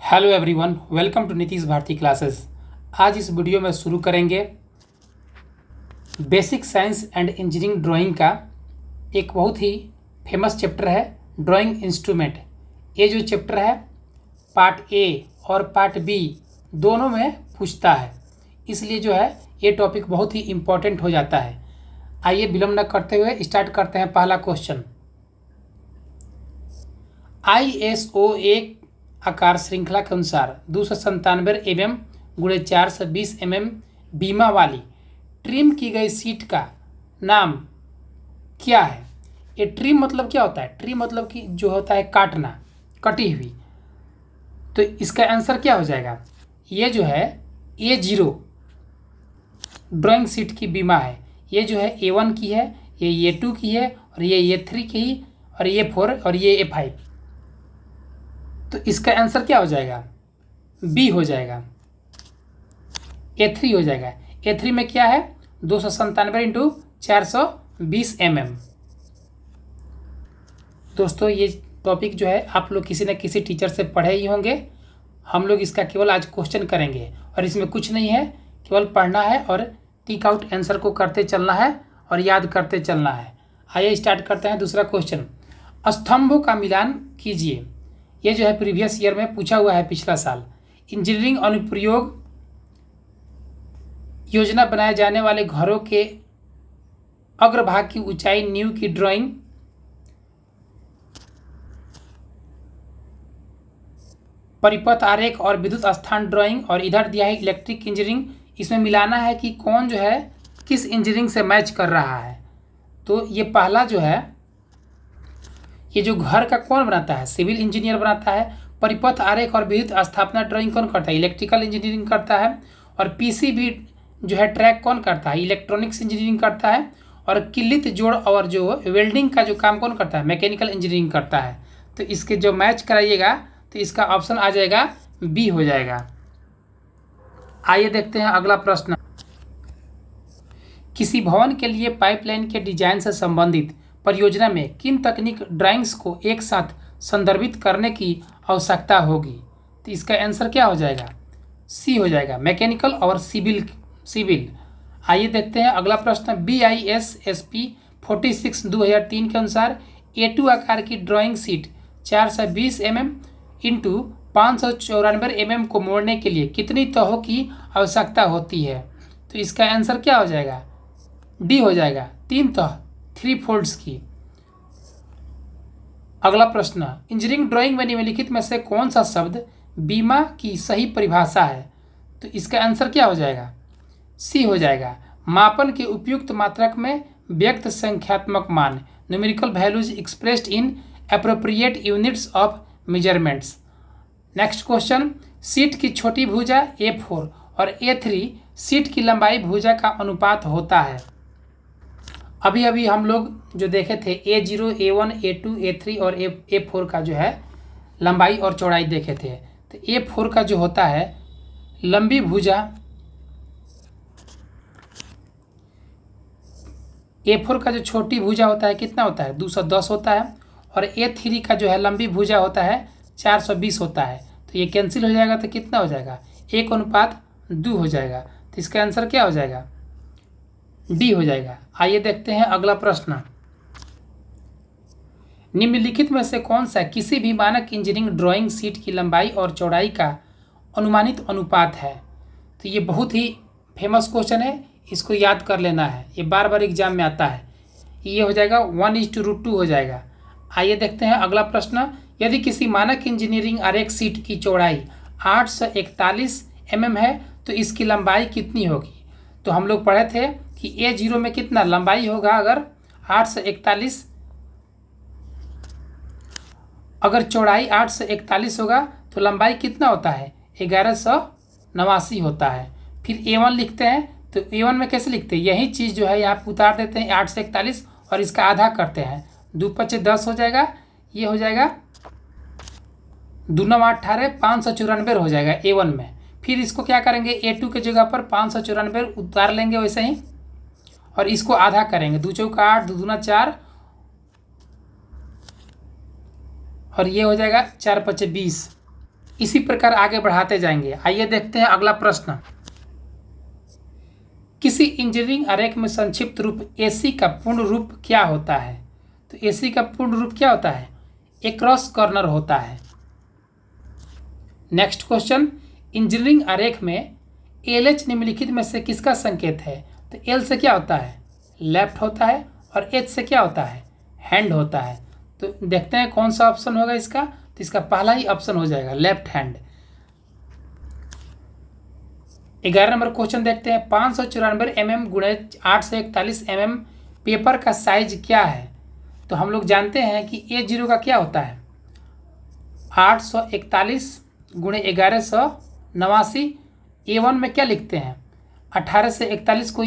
Hello everyone, welcome to Nitish Bharti classes. आज इस video में शुरू करेंगे basic science and engineering drawing का एक बहुत ही फेमस चैप्टर है ड्राइंग इंस्ट्रूमेंट। ये जो चैप्टर है पार्ट ए और पार्ट बी दोनों में पूछता है, इसलिए जो है ये टॉपिक बहुत ही इम्पोर्टेंट हो जाता है। आइए विलंब न करते हुए स्टार्ट करते हैं। पहला क्वेश्चन, ISO एक आकार श्रृंखला के अनुसार 297 mm गुणे 420 mm बीमा वाली ट्रिम की गई सीट का नाम क्या है। ये ट्रिम मतलब क्या होता है? ट्रिम मतलब कि जो होता है काटना, कटी हुई। तो इसका आंसर क्या हो जाएगा? ये जो है A0 ड्राइंग सीट की बीमा है। ये जो है A1 की है, ये A2 की है, और ये A3 की, और ये A4 और ये A5। तो इसका आंसर क्या हो जाएगा? बी हो जाएगा, A3 हो जाएगा। A3 में क्या है? 297 इंटू 420 mm। दोस्तों ये टॉपिक जो है आप लोग किसी न किसी टीचर से पढ़े ही होंगे। हम लोग इसका केवल आज क्वेश्चन करेंगे और इसमें कुछ नहीं है, केवल पढ़ना है और टिक आउट आंसर को करते चलना है और याद करते चलना है। आइए स्टार्ट करते हैं दूसरा क्वेश्चन। स्तंभों का मिलान कीजिए। ये जो है प्रीवियस ईयर में पूछा हुआ है, पिछला साल। इंजीनियरिंग अनुप्रयोग योजना बनाए जाने वाले घरों के अग्रभाग की ऊंचाई नींव की ड्राइंग परिपथ आरेख और विद्युत स्थान ड्राइंग, और इधर दिया है इलेक्ट्रिक इंजीनियरिंग। इसमें मिलाना है कि कौन जो है किस इंजीनियरिंग से मैच कर रहा है। तो ये पहला जो है, ये जो घर का कौन बनाता है? सिविल इंजीनियर बनाता है। परिपथ आरेख और विद्युत स्थापना ड्राइंग कौन करता है? इलेक्ट्रिकल इंजीनियरिंग करता है। और पीसीबी जो है ट्रैक कौन करता है? इलेक्ट्रॉनिक्स इंजीनियरिंग करता है। और किलित जोड़ और जो वेल्डिंग का जो काम कौन करता है? मैकेनिकल इंजीनियरिंग करता है। तो इसके जो मैच कराइएगा तो इसका ऑप्शन आ जाएगा बी हो जाएगा। आइए देखते हैं अगला प्रश्न। किसी भवन के लिए पाइपलाइन के डिजाइन से संबंधित परियोजना में किन तकनीक ड्राइंग्स को एक साथ संदर्भित करने की आवश्यकता होगी? तो इसका आंसर क्या हो जाएगा? सी हो जाएगा, मैकेनिकल और सिविल। आइए देखते हैं अगला प्रश्न। BISSP 46 2003 के अनुसार A2 आकार की drawing sheet 420 mm into 594 mm को मोड़ने के लिए कितनी तहों की आवश्यकता होती है? तो इसका आंसर क्या हो जाएगा? डी हो जाएगा, 3 तह, 3 फोल्ड्स की। अगला प्रश्न, इंजीनियरिंग ड्राइंग में निम्नलिखित में से कौन सा शब्द बीमा की सही परिभाषा है? तो इसका आंसर क्या हो जाएगा? सी हो जाएगा, मापन के उपयुक्त मात्रक में व्यक्त संख्यात्मक मान, numerical values expressed in appropriate units of measurements. Next question, seat की छोटी भुजा A4 और A3 सीट की लंबाई भुजा का अनुपात होता है। अभी अभी हम लोग जो देखे थे A0, A1, A2, A3 और A4 का जो है लंबाई और चौड़ाई देखे थे। तो A4 का जो होता है लंबी भुजा, A4 का जो छोटी भुजा होता है कितना होता है? 210 होता है। और A3 का जो है लंबी भुजा होता है 420 होता है। तो ये कैंसिल हो जाएगा तो कितना हो जाएगा? 1:2 हो जाएगा। तो इसका आंसर क्या हो जाएगा? डी हो जाएगा। आइए देखते हैं अगला प्रश्न। निम्नलिखित में से कौन सा किसी भी मानक इंजीनियरिंग ड्राइंग सीट की लंबाई और चौड़ाई का अनुमानित अनुपात है? तो ये बहुत ही फेमस क्वेश्चन है, इसको याद कर लेना है, ये बार बार एग्जाम में आता है। ये हो जाएगा 1:2 हो जाएगा। आइए देखते हैं अगला प्रश्न। यदि किसी मानक इंजीनियरिंग आरेख सीट की चौड़ाई 841 mm है तो इसकी लंबाई कितनी होगी? तो हम लोग पढ़े थे कि A0 में कितना लंबाई होगा? अगर 841, अगर चौड़ाई 841 होगा तो लंबाई कितना होता है? 1189 होता है। फिर A1 लिखते हैं, तो A1 में कैसे लिखते हैं? यही चीज़ जो है यहाँ पर उतार देते हैं 841 और इसका आधा करते हैं, 2×5 = 10 हो जाएगा। ये हो जाएगा 2×9 = 18, 594 हो जाएगा A1 में। फिर इसको क्या करेंगे? A2 के जगह पर 594 उतार लेंगे वैसे ही, और इसको आधा करेंगे, 2×4 = 8, 2×2 = 4, और ये हो जाएगा 4×5 = 20। इसी प्रकार आगे बढ़ाते जाएंगे। आइए देखते हैं अगला प्रश्न। किसी इंजीनियरिंग आरेख में संक्षिप्त रूप एसी का पूर्ण रूप क्या होता है? तो एसी का पूर्ण रूप क्या होता है? एक्रॉस कॉर्नर होता है। नेक्स्ट क्वेश्चन, इंजीनियरिंग आरेख में एल एच निम्नलिखित में से किसका संकेत है? तो एल से क्या होता है? लेफ्ट होता है, और एच से क्या होता है? हैंड होता है। तो देखते हैं कौन सा ऑप्शन होगा इसका। तो इसका पहला ही ऑप्शन हो जाएगा, लेफ्ट हैंड। 11 नंबर क्वेश्चन देखते हैं। 594 mm गुणे 841 mm पेपर का साइज क्या है? तो हम लोग जानते हैं कि A0 का क्या होता है? 841 गुणे 1189। A1 में क्या लिखते हैं? 18 से 41 को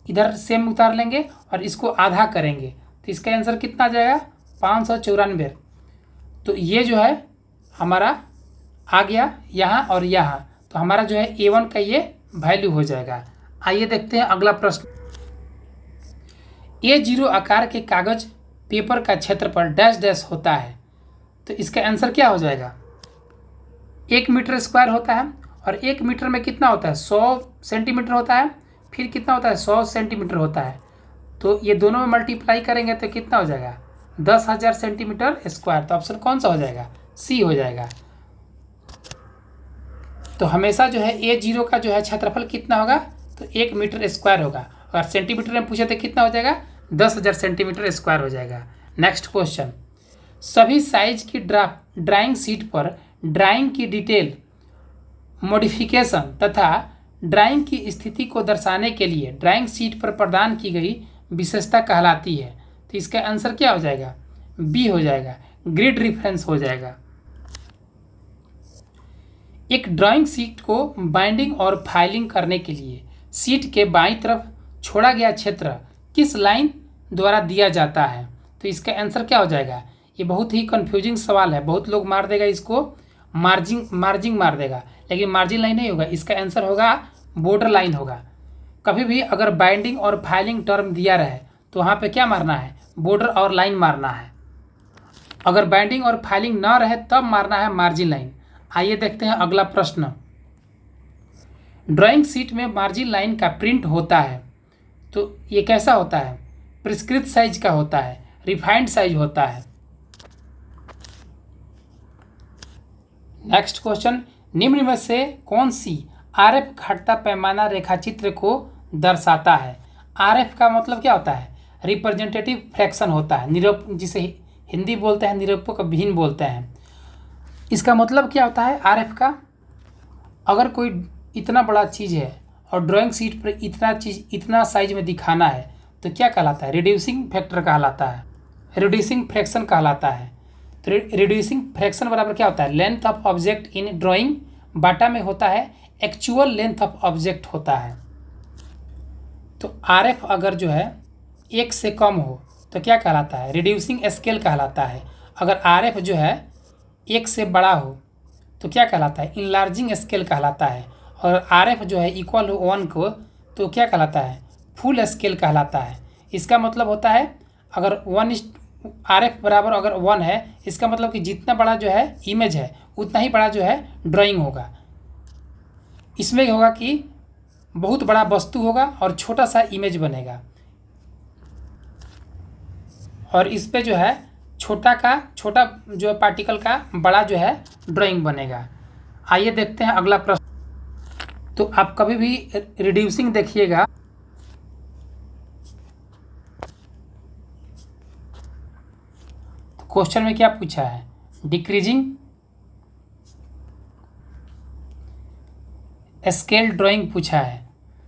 इधर सेम उतार लेंगे और इसको आधा करेंगे, तो इसका आंसर कितना आ जाएगा? 594। तो ये जो है हमारा आ गया यहाँ और यहाँ, तो हमारा जो है A1 का ये वैल्यू हो जाएगा। आइए देखते हैं अगला प्रश्न। A0 आकार के कागज पेपर का क्षेत्रफल डैश डैश होता है, तो इसका आंसर क्या हो जाएगा? 1 मीटर स्क्वायर होता है, और 1 मीटर में कितना होता है? 100 सेंटीमीटर होता है। फिर कितना होता है? 100 सेंटीमीटर होता है। तो ये दोनों में मल्टीप्लाई करेंगे तो कितना हो जाएगा? 10,000 सेंटीमीटर स्क्वायर। तो ऑप्शन कौन सा हो जाएगा? सी हो जाएगा। तो हमेशा जो है A0 का जो है क्षेत्रफल कितना होगा? तो 1 मीटर स्क्वायर होगा। और सेंटीमीटर में पूछे तो कितना हो जाएगा? 10,000 सेंटीमीटर स्क्वायर हो जाएगा। नेक्स्ट क्वेश्चन, सभी साइज की ड्राइंग शीट पर ड्राइंग की डिटेल, मॉडिफिकेशन तथा ड्राइंग की स्थिति को दर्शाने के लिए ड्राइंग शीट पर प्रदान की गई विशेषता कहलाती है। तो इसका आंसर क्या हो जाएगा? बी हो जाएगा, ग्रिड रेफरेंस हो जाएगा। एक ड्राइंग शीट को बाइंडिंग और फाइलिंग करने के लिए शीट के बाईं तरफ छोड़ा गया क्षेत्र किस लाइन द्वारा दिया जाता है? तो इसका आंसर क्या हो जाएगा? ये बहुत ही कंफ्यूजिंग सवाल है, बहुत लोग मार देगा इसको मार्जिंग मार देगा, लेकिन मार्जिन लाइन नहीं होगा। इसका आंसर होगा बॉर्डर लाइन होगा। कभी भी अगर बाइंडिंग और फाइलिंग टर्म दिया रहे तो वहाँ पे क्या मारना है? बॉर्डर और लाइन मारना है। अगर बाइंडिंग और फाइलिंग ना रहे तब मारना है मार्जिन लाइन। आइए देखते हैं अगला प्रश्न। ड्राइंग शीट में मार्जिन लाइन का प्रिंट होता है, तो ये कैसा होता है? प्रिस्क्रिप्ट साइज का होता है, रिफाइंड साइज होता है। नेक्स्ट क्वेश्चन, निम्न में से कौन सी आरएफ घटता पैमाना रेखाचित्र को दर्शाता है? आरएफ का मतलब क्या होता है? रिप्रेजेंटेटिव फ्रैक्शन होता है, जिसे हिंदी बोलते हैं निरूपक भिन्न बोलते हैं। इसका मतलब क्या होता है आरएफ का? अगर कोई इतना बड़ा चीज़ है और ड्राइंग शीट पर इतना साइज में दिखाना है तो क्या कहलाता है? रिड्यूसिंग फैक्टर कहलाता है, रिड्यूसिंग फ्रैक्शन कहलाता है। तो रिड्यूसिंग फ्रैक्शन बराबर क्या होता है? Length of object in drawing बाटा में होता है एक्चुअल लेंथ ऑफ ऑब्जेक्ट होता है। तो आरएफ अगर जो है 1 से कम हो तो क्या कहलाता है? रिड्यूसिंग स्केल कहलाता है। अगर आरएफ जो है 1 से बड़ा हो तो क्या कहलाता है? इनलार्जिंग स्केल कहलाता है। और आरएफ जो है इक्वल हो 1 को तो क्या कहलाता है? फुल स्केल कहलाता है। इसका मतलब होता है अगर आरएफ बराबर अगर 1 है, इसका मतलब कि जितना बड़ा जो है इमेज है उतना ही बड़ा जो है ड्राइंग होगा। इसमें होगा कि बहुत बड़ा वस्तु होगा और छोटा सा इमेज बनेगा, और इस पे जो है छोटा जो पार्टिकल का बड़ा जो है ड्राइंग बनेगा। आइए देखते हैं अगला प्रश्न। तो आप कभी भी रिड्यूसिंग देखिएगा तो क्वेश्चन में क्या पूछा है? डिक्रीजिंग स्केल ड्राइंग पूछा है।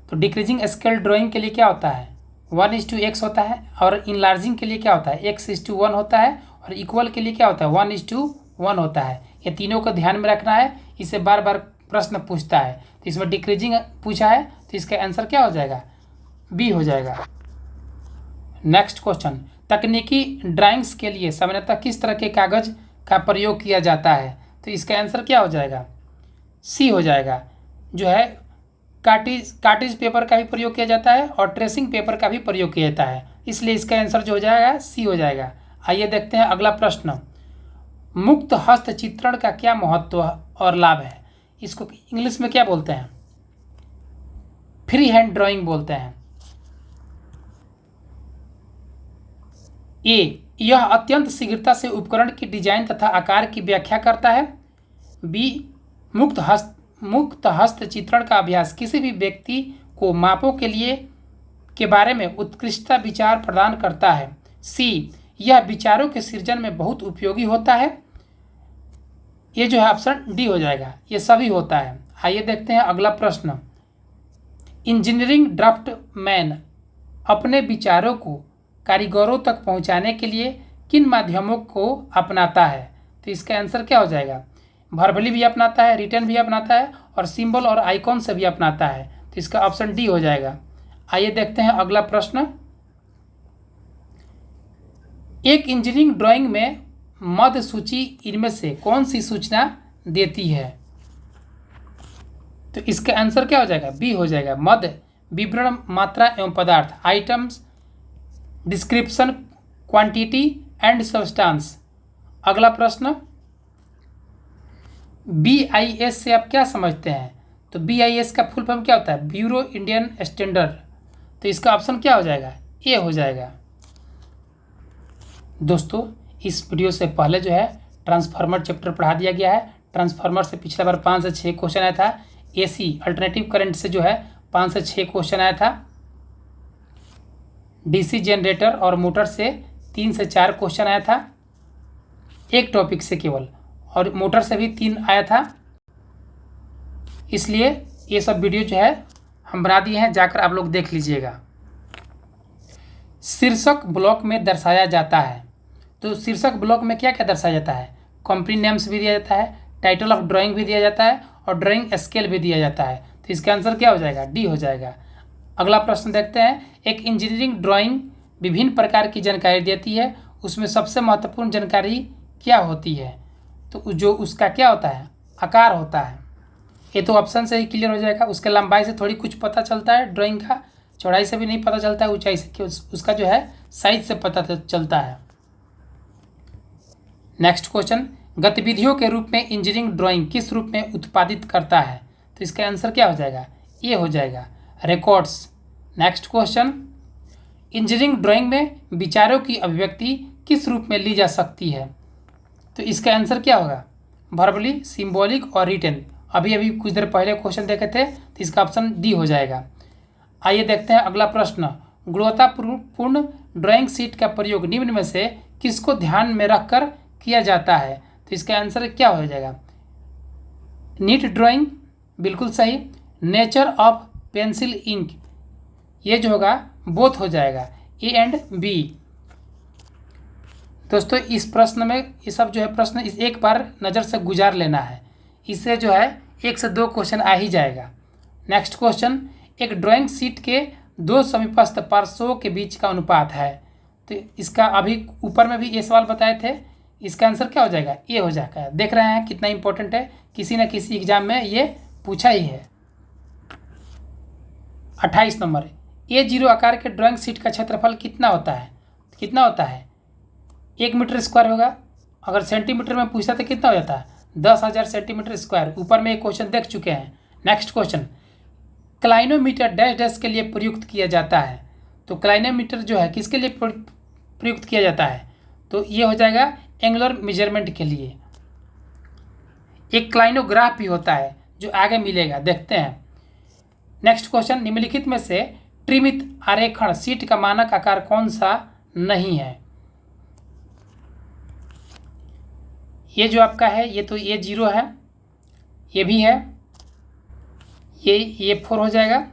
तो डिक्रीजिंग स्केल ड्राइंग के लिए क्या होता है? 1:x होता है, और इनलार्जिंग के लिए क्या होता है? x:1 होता है, और इक्वल के लिए क्या होता है? 1:1 होता है। ये तीनों को ध्यान में रखना है, इससे बार बार प्रश्न पूछता है। तो इसमें डिक्रीजिंग पूछा है तो इसका आंसर क्या हो जाएगा? बी हो जाएगा। नेक्स्ट क्वेश्चन, तकनीकी ड्राइंग्स के लिए सामान्यतः किस तरह के कागज का प्रयोग किया जाता है? तो इसका आंसर क्या हो जाएगा? सी हो जाएगा। जो है कार्टेज पेपर का भी प्रयोग किया जाता है और ट्रेसिंग पेपर का भी प्रयोग किया जाता है, इसलिए इसका आंसर जो हो जाएगा सी हो जाएगा। आइए देखते हैं अगला प्रश्न। मुक्त हस्त चित्रण का क्या महत्व और लाभ है। इसको इंग्लिश में क्या बोलते हैं? फ्री हैंड ड्राइंग बोलते हैं। ए, यह अत्यंत शीघ्रता से उपकरण की डिजाइन तथा आकार की व्याख्या करता है। बी, मुक्त हस्त चित्रण का अभ्यास किसी भी व्यक्ति को मापों के बारे में उत्कृष्टता विचार प्रदान करता है। सी, यह विचारों के सृजन में बहुत उपयोगी होता है। ये जो है ऑप्शन डी हो जाएगा, ये सभी होता है। आइए देखते हैं अगला प्रश्न। इंजीनियरिंग ड्राफ्टमैन अपने विचारों को कारीगरों तक पहुंचाने के लिए किन माध्यमों को अपनाता है? तो इसका आंसर क्या हो जाएगा? वर्बली भी अपनाता है, रिटन भी अपनाता है और सिंबल और आइकॉन से भी अपनाता है। तो इसका ऑप्शन डी हो जाएगा। आइए देखते हैं अगला प्रश्न। एक इंजीनियरिंग ड्राइंग में मध्य सूची इनमें से कौन सी सूचना देती है? तो इसका आंसर क्या हो जाएगा? बी हो जाएगा। मध्य विवरण, मात्रा एवं पदार्थ, items, description, quantity and substance. अगला प्रश्न, BIS से आप क्या समझते हैं? तो BIS का फुल फॉर्म क्या होता है? Bureau Indian standard. तो इसका ऑप्शन क्या हो जाएगा? ए हो जाएगा। दोस्तों, इस वीडियो से पहले जो है ट्रांसफार्मर चैप्टर पढ़ा दिया गया है। ट्रांसफार्मर से पिछला बार 5 से 6 क्वेश्चन आया था। AC अल्टरनेटिव करंट से जो है 5 से 6 क्वेश्चन आया था। DC जनरेटर और मोटर से 3 से 4 क्वेश्चन आया था, एक टॉपिक से केवल, और मोटर से भी 3 आया था। इसलिए ये सब वीडियो जो है हम बना दिए हैं, जाकर आप लोग देख लीजिएगा। शीर्षक ब्लॉक में दर्शाया जाता है। तो शीर्षक ब्लॉक में क्या क्या दर्शाया जाता है? कंपनी नेम्स भी दिया जाता है, टाइटल ऑफ ड्राइंग भी दिया जाता है और ड्राइंग स्केल भी दिया जाता है। तो इसका आंसर क्या हो जाएगा? डी हो जाएगा। अगला प्रश्न देखते हैं। एक इंजीनियरिंग ड्राइंग विभिन्न प्रकार की जानकारी देती है, उसमें सबसे महत्वपूर्ण जानकारी क्या होती है? तो जो उसका क्या होता है? आकार होता है। ये तो ऑप्शन से ही क्लियर हो जाएगा। उसके लंबाई से थोड़ी कुछ पता चलता है, ड्राइंग का चौड़ाई से भी नहीं पता चलता है, ऊंचाई से, उसका जो है साइज से पता चलता है। नेक्स्ट क्वेश्चन, गतिविधियों के रूप में इंजीनियरिंग ड्राइंग किस रूप में उत्पादित करता है? तो इसका आंसर क्या हो जाएगा? ये हो जाएगा, records. Next question, engineering drawing में विचारों की अभिव्यक्ति किस रूप में ली जा सकती है? तो इसका आंसर क्या होगा? वर्बली, सिंबॉलिक और रिटन। अभी अभी कुछ देर पहले क्वेश्चन देखे थे, तो इसका ऑप्शन डी हो जाएगा। आइए देखते हैं अगला प्रश्न। गुणवत्तापूर्ण ड्राइंग शीट का प्रयोग निम्न में से किसको ध्यान में रखकर किया जाता है? तो इसका आंसर क्या हो जाएगा? नीट ड्राइंग, बिल्कुल सही। नेचर ऑफ पेंसिल इंक, ये जो होगा बोथ हो जाएगा, ए एंड बी। दोस्तों, इस प्रश्न में ये सब जो है प्रश्न इस एक बार नज़र से गुजार लेना है, इससे जो है 1 से 2 क्वेश्चन आ ही जाएगा। नेक्स्ट क्वेश्चन, एक ड्राइंग शीट के 2 समीपस्थ पार्श्वों के बीच का अनुपात है। तो इसका अभी ऊपर में भी ये सवाल बताए थे, इसका आंसर क्या हो जाएगा? ये हो जाएगा। देख रहे हैं कितना इंपॉर्टेंट है, किसी न किसी एग्जाम में ये पूछा ही है। 28 नंबर, A0 आकार के ड्राइंग शीट का क्षेत्रफल कितना होता है? कितना होता है? 1 मीटर स्क्वायर होगा। अगर सेंटीमीटर में पूछता तो कितना हो जाता है? 10,000 सेंटीमीटर स्क्वायर। ऊपर में एक क्वेश्चन देख चुके हैं। नेक्स्ट क्वेश्चन, क्लाइनोमीटर डैश डैश के लिए प्रयुक्त किया जाता है। तो क्लाइनोमीटर जो है किसके लिए प्रयुक्त किया जाता है? तो ये हो जाएगा एंगुलर मेजरमेंट के लिए। एक क्लाइनोग्राफ भी होता है जो आगे मिलेगा, देखते हैं। नेक्स्ट क्वेश्चन, निम्नलिखित में से त्रिमित आरेखण शीट का मानक आकार कौन सा नहीं है? ये जो आपका है, ये तो A0 है, ये भी है, ये 4 हो जाएगा।